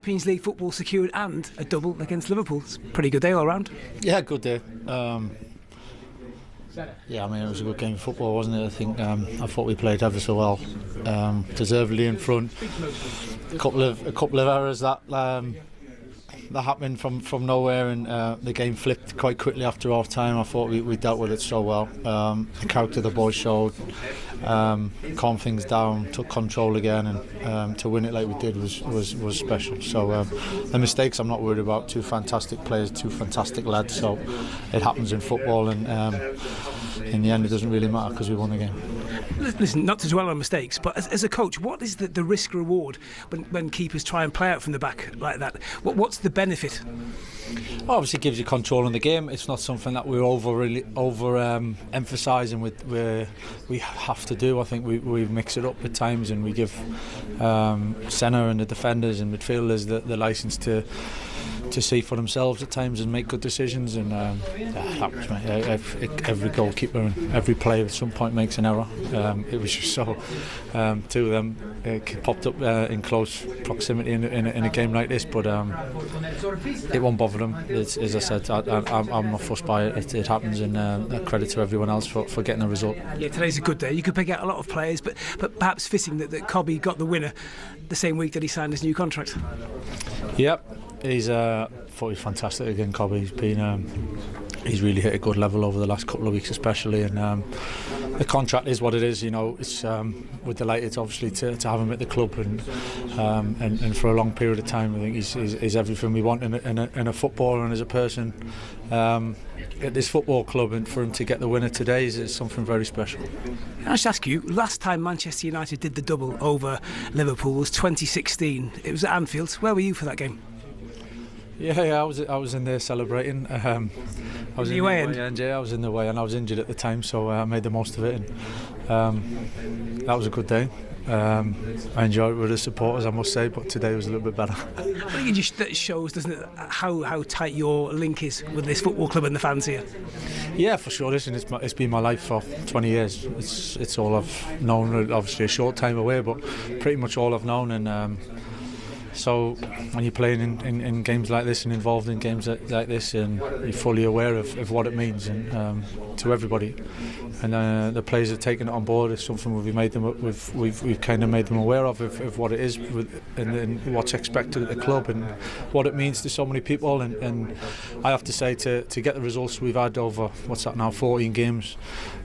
Champions League football secured and a double against Liverpool. It's a pretty good day all round. Yeah, good day. Yeah, I mean, it was a good game of football, wasn't it? I think I thought we played ever so well, deservedly in front. A couple of errors that happened from nowhere, and the game flipped quite quickly after half time. I thought we dealt with it so well. The character the boys showed, calmed things down, took control again, and to win it like we did was special. So the mistakes I'm not worried about. Two fantastic players, two fantastic lads. So it happens in football, and in the end it doesn't really matter because we won the game. Listen, not to dwell on mistakes, but as a coach, what is the risk reward when keepers try and play out from the back like that? What's the benefit? Well, obviously it gives you control in the game. It's not something that we're over emphasising we have to do. I think we mix it up at times, and we give centre and the defenders and midfielders the licence to see for themselves at times and make good decisions, and happens, mate. Every goalkeeper and every player at some point makes an error. It was just so two of them popped up in close proximity in a game like this, but it won't bother them. As I said, I'm not fussed by it. It happens, and credit to everyone else for getting the result. Yeah, today's a good day. You could pick out a lot of players, but perhaps fitting that Cobby got the winner the same week that he signed his new contract. Yep. Thought he's fantastic again, Cobby. He's really hit a good level over the last couple of weeks, especially, and the contract is what it is. You know, it's we're delighted, obviously, to have him at the club, and for a long period of time. I think he's everything we want in a footballer and as a person at this football club, and for him to get the winner today is something very special. I should ask you, last time Manchester United did the double over Liverpool was 2016. It was at Anfield. Where were you for that game? Yeah, I was in there celebrating. I was in the away end. Yeah, I was in the way, and I was injured at the time, so I made the most of it. And that was a good day. I enjoyed it with the supporters, I must say, but today was a little bit better. I think it just shows, doesn't it, how tight your link is with this football club and the fans here. Yeah, for sure. Listen, it's been my life for 20 years. It's all I've known. Obviously, a short time away, but pretty much all I've known. And so when you're playing in games like this and involved in games like this, and you're fully aware of what it means, and to everybody, and the players have taken it on board. It's something we've kind of made them aware of what it is, and what's expected at the club, and what it means to so many people. And I have to say, to get the results we've had over 14 games,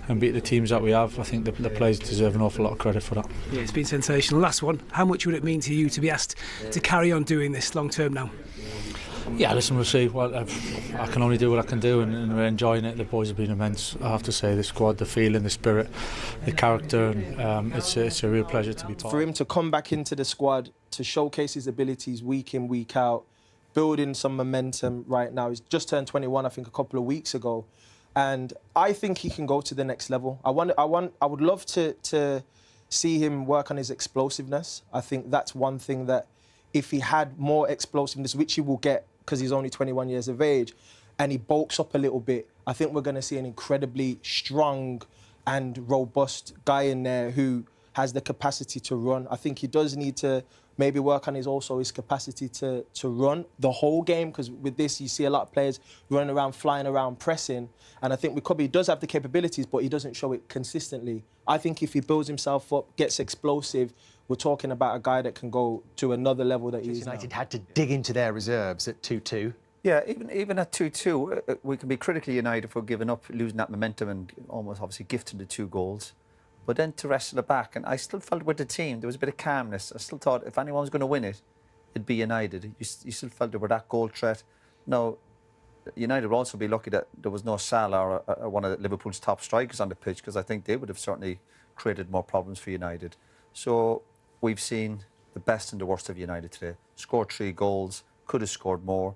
and beat the teams that we have, I think the players deserve an awful lot of credit for that. Yeah, it's been sensational. Last one, how much would it mean to you to be asked to carry on doing this long term now? Yeah, listen, we'll see. Well, I can only do what I can do, and we're enjoying it. The boys have been immense. I have to say, the squad, the feeling, the spirit, the character, and it's a real pleasure to be part of. For him to come back into the squad, to showcase his abilities week in, week out, building some momentum right now. He's just turned 21, I think, a couple of weeks ago. And I think he can go to the next level. I would love to see him work on his explosiveness. I think that's one thing that if he had more explosiveness, which he will get because he's only 21 years of age, and he bulks up a little bit, I think we're going to see an incredibly strong and robust guy in there who has the capacity to run. I think he does need to maybe work on his capacity to run the whole game, because with this you see a lot of players running around, flying around, pressing, and I think with Cobby, he does have the capabilities, but he doesn't show it consistently. I think if he builds himself up, gets explosive, we're talking about a guy that can go to another level that he's United had to dig into their reserves at 2-2. Yeah, even at 2-2, we can be critically United for giving up, losing that momentum, and almost obviously gifting the 2 goals. But then to wrestle it back, and I still felt with the team, there was a bit of calmness. I still thought if anyone was going to win it, it'd be United. You still felt there were that goal threat. Now, United would also be lucky that there was no Salah or one of Liverpool's top strikers on the pitch, because I think they would have certainly created more problems for United. So we've seen the best and the worst of United today. Scored 3 goals, could have scored more,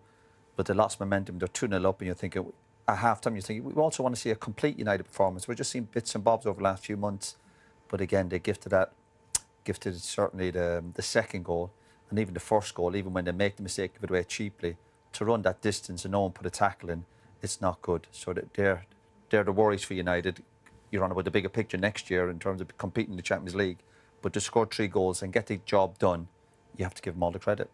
but they lost momentum. They're 2-0 up, and you're thinking, at half-time, you're thinking, we also want to see a complete United performance. We're just seeing bits and bobs over the last few months. But again, they gifted certainly the second goal, and even the first goal, even when they make the mistake, give it away cheaply. To run that distance and no one put a tackle in, it's not good. So they're the worries for United. You're on about the bigger picture next year in terms of competing in the Champions League. But to score 3 goals and get the job done, you have to give them all the credit.